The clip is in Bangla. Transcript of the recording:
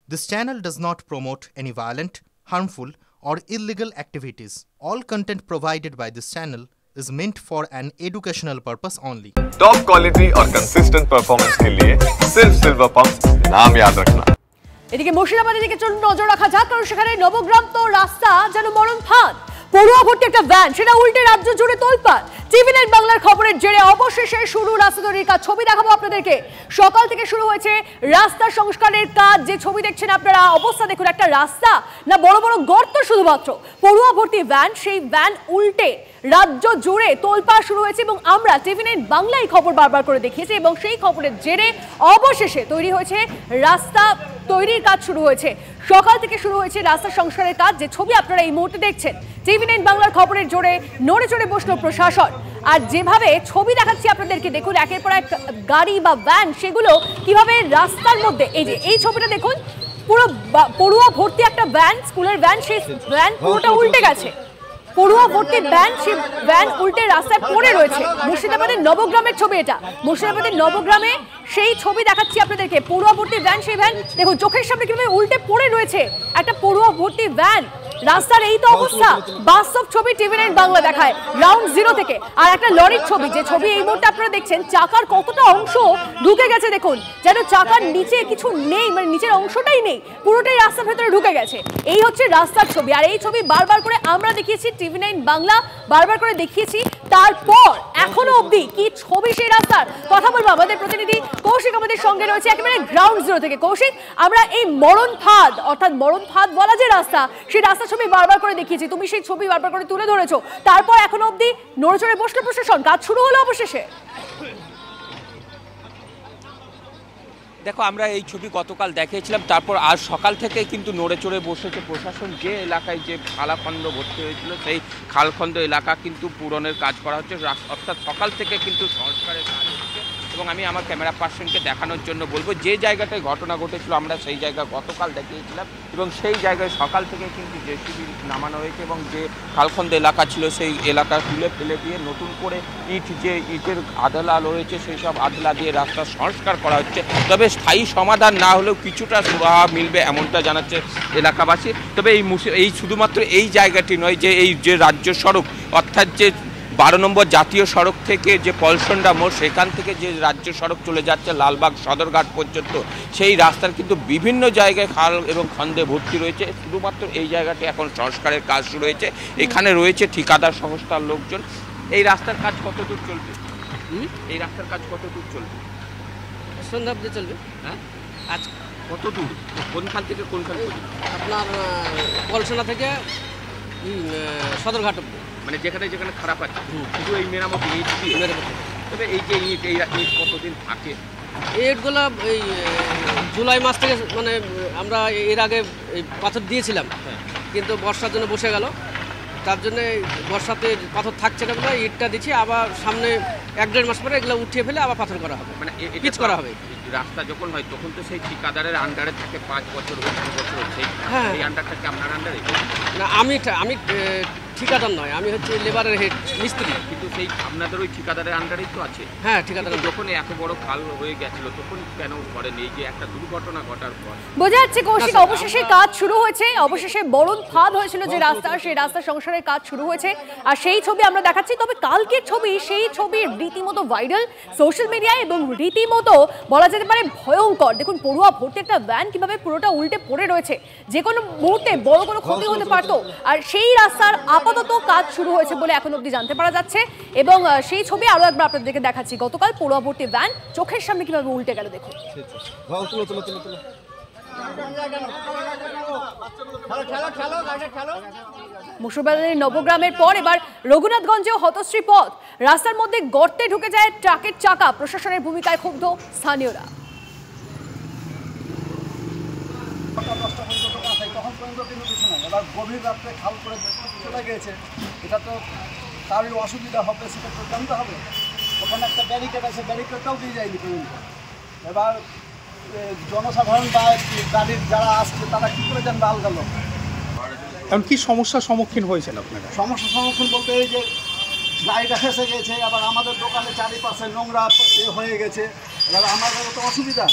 This channel does not promote any violent, harmful, or illegal activities. All content provided by this channel is meant for an educational purpose only. Top quality और कंसिस्टेंट परफॉर्मेंस के लिए सिर्फ सिल्वर पंप नाम याद रखना। এদিকে মুর্শিদাবাদের দিকে চলুন নজর রাখা যাক, কারণ সেখানে নবগ্রাম তো রাস্তা যেন মরণ ফাঁদ। পড়ুয়া ভর্তি একটা ভ্যান, সেটা উল্টে রাজ্য জুড়ে তোলপাড়। টিভি9 বাংলার খবরের জেরে অবশেষে শুরু রাস্তা তৈরির কাজ। ছবি দেখাবো আপনাদেরকে। সকাল থেকে শুরু হয়েছে রাস্তা সংস্কারের কাজ। যে ছবি দেখছেন আপনারা, অবস্থা দেখুন, একটা রাস্তা না বড় বড় গর্ত শুধুমাত্র। পড়ুয়া ভর্তি ভ্যান, সেই ভ্যান উল্টে রাজ্য জুড়ে তোলপাড় শুরু হয়েছে এবং আমরা টিভি9 বাংলা এই খবর বারবার করে দেখিয়েছি এবং সেই খবরের জেরে অবশেষে তৈরি হয়েছে রাস্তা তৈরির কাজ শুরু হয়েছে। সকাল থেকে শুরু হয়েছে রাস্তা সংস্কারের কাজ। যে ছবি আপনারা এই মুহূর্তে দেখছেন, টিভি9 বাংলার খবরের জোরে নড়ে চড়ে বসলো প্রশাসন। আর যেভাবে ছবি দেখাচ্ছি আপনাদেরকে, দেখুন একের পর এক গাড়ি বা ভ্যান সেগুলো কিভাবে রাস্তার মধ্যে, এই যে এই ছবিটা দেখুন, পুরো পড়ুয়া ভর্তি একটা ভ্যান, স্কুলের ভ্যান, সেই ভ্যান পুরোটা উল্টে গেছে। পড়ুয়া ভর্তি ভ্যান, সেই ভ্যান উল্টে রাস্তায় পড়ে রয়েছে। মুর্শিদাবাদের নবগ্রামের ছবি এটা, মুর্শিদাবাদের নবগ্রামে সেই ছবি দেখাচ্ছি আপনাদেরকে। পড়ুয়া ভর্তি ভ্যান, সেই ভ্যান দেখুন চোখের সামনে কিভাবে উল্টে পড়ে রয়েছে একটা পড়ুয়া ভর্তি ভ্যান। রাস্তার এই তো অবস্থা। বাস্তব ছবি টিভি9 বাংলা দেখায় গ্রাউন্ড জিরো থেকে। আর একটা লরির ছবি, যে ছবি এই মুহূর্তে আপনারা দেখছেন, চাকার কতটা অংশ ঢুকে গেছে দেখুন, যেন চাকার নিচে কিছু নেই, মানে নিচের অংশটাই নেই, পুরোটাই রাস্তার ভেতরে ঢুকে গেছে। এই হচ্ছে রাস্তার ছবি। আর এই ছবি বারবার করে আমরা দেখিয়েছি, টিভি9 বাংলা বারবার করে দেখিয়েছি। তারপর এখনো অবধি কি ছবি সেই রাস্তার, কথা বলবো আমাদের প্রতিনিধি কৌশিক আমাদের সঙ্গে রয়েছে একেবারে গ্রাউন্ড জিরো থেকে। কৌশিক, আমরা এই মরণ ফাঁদ, অর্থাৎ মরণ ফাঁদ বলা যে রাস্তা, সেই রাস্তা ছবি বারবার করে দেখিয়েছি, তুমি সেই ছবি বারবার করে তুলে ধরেছো। তারপর এখনো অবধি নড়েচড়ে বসলো প্রশাসন, কাজ শুরু হলো অবশেষে। দেখো, আমরা এই ছবি গতকাল দেখিয়েছিলাম, তারপর আজ সকাল থেকে কিন্তু নড়ে চড়ে বসেছে প্রশাসন। যে এলাকায় যে খালখন্দ ভর্তি হয়েছিল, সেই খালখন্দ এলাকা কিন্তু পূরণের কাজ করা হচ্ছে, অর্থাৎ সকাল থেকে কিন্তু সংস্কারের কাজ হচ্ছে। এবং আমি আমার ক্যামেরা পার্সনকে দেখানোর জন্য বলবো, যে জায়গাটায় ঘটনা ঘটেছিল আমরা সেই জায়গা গতকাল দেখিয়েছিলাম এবং সেই জায়গায় সকাল থেকে কিন্তু জেসিবি নামানো হয়েছে এবং যে খালখন্দ এলাকা ছিল সেই এলাকা তুলে ফেলে দিয়ে নতুন করে ইটের আদলা রয়েছে সেই সব আদলা দিয়ে রাস্তা সংস্কার করা হচ্ছে। তবে স্থায়ী সমাধান না হলেও কিছুটা সুরাহা মিলবে এমনটা জানাচ্ছে এলাকাবাসী। তবে এই শুধুমাত্র এই জায়গাটি নয়, যে এই যে রাজ্য সড়ক, অর্থাৎ যে 12 নম্বর জাতীয় সড়ক থেকে যে পলসন্ডা মোড়, সেখান থেকে যে রাজ্য সড়ক চলে যাচ্ছে লালবাগ সদরঘাট পর্যন্ত, সেই রাস্তার কিন্তু বিভিন্ন জায়গায় খাল এবং খন্দে ভর্তি রয়েছে। শুধুমাত্র এই জায়গাটি এখন সংস্কারের কাজ শুরু হয়েছে। এখানে রয়েছে ঠিকাদার সংস্থার লোকজন। এই রাস্তার কাজ কত দূর চলবে? এই রাস্তার কাজ কত দূর চলবে? সন্ধ্যা অবধি চলবে। হ্যাঁ, আজ কত দূর, কোনখান থেকে কোনখান পর্যন্ত? আপনার পলসোনা থেকে সদরঘাট অবধি, মানে যেখানে যেখানে খারাপ আছে শুধু এই মেরামতি ইট দিয়ে। তবে এই যে ইট, এই ইট কতদিন থাকে? এই ইটগুলো এই জুলাই মাস থেকে, মানে আমরা এর আগে এই পাথর দিয়েছিলাম, কিন্তু বর্ষার জন্য বসে গেল। তার জন্য বর্ষাতে পাথর থাকছে না বলে ইটটা দিচ্ছি। আবার সামনে 1-1.5 মাস পরে এগুলো উঠিয়ে ফেলে আবার পাথর করা হবে, মানে পিচ করা হবে। রাস্তা যখন হয় তখন তো সেই ঠিকাদারের আন্ডারে থাকে 5 বছর 10 বছর, সেই আন্ডার থাকে আপনার আন্ডারে? না, আমি ঠিকাদার নয়, আমি হচ্ছে লেবারের হেড মিস্ত্রি। কিন্তু সেই আপনাদের ওই ঠিকাদারের আন্ডারেই তো আছে? হ্যাঁ, ঠিকাদার। যখন এত বড় খাল হয়ে গেছিল তখন কেন করেন? এই যে একটা দুর্ঘটনা ঘটার পর বোঝা যাচ্ছে কৌশিক, অবশেষে কাজ শুরু হয়েছে। অবশেষে মরণ ফাঁদ হয়েছিল যে রাস্তা, সেই রাস্তা সংস্কারের কাজ শুরু হয়েছে। আর সেই ছবি আমরা দেখাচ্ছি। তবে কালকের ছবি, সেই ছবি রীতিমতো ভাইরাল সোশ্যাল মিডিয়ায় এবং রীতিমতো বলা যেতে পারে ভয়ঙ্কর। দেখুন পড়ুয়া ভর্তি একটা ভ্যান কিভাবে পুরোটা উল্টে পড়ে রয়েছে, যে কোনো মুহূর্তে বড় কোনো ক্ষতি হতে পারত। আর সেই রাস্তার আপাতত কাজ শুরু হয়েছে বলে এখন অবধি জানতে পারা যাচ্ছে। এবং সেই ছবি আরো একবার আপনাদেরকে দেখাচ্ছি। গতকাল পড়ুয়া ভর্তি ভ্যান চোখের সামনে কিভাবে উল্টে গেল দেখুন। মুর্শিদাবাদের নবগ্রামের পর এবার রঘুনাথগঞ্জেও হতশ্রী পথ। রাস্তার মধ্যে গর্তে ঢুকে যায় ট্রাকের চাকা। প্রশাসনের ভূমিকায় ক্ষুব্ধ স্থানীয়রা। গভীর রাত্রে খাল করে চলে গিয়েছে, এটা তো তারই অসুবিধা হবে, সেটা তো জানতে হবে। ওখানে একটা ব্যারিকেড আছে, ব্যারিকেডটাও দিয়ে যায়নি পর্যন্ত। এবার জনসাধারণ বা গাড়ির যারা আসছে তারা কী করে জানবে আলগালো? এখন কি সমস্যার সম্মুখীন হয়েছেন আপনারা? সমস্যার সম্মুখীন বলতে এই যে গাড়িটা ফেসে গেছে, আবার আমাদের দোকানে চারিপাশে নোংরা হয়ে গেছে, এবার আমাদের তো অসুবিধা।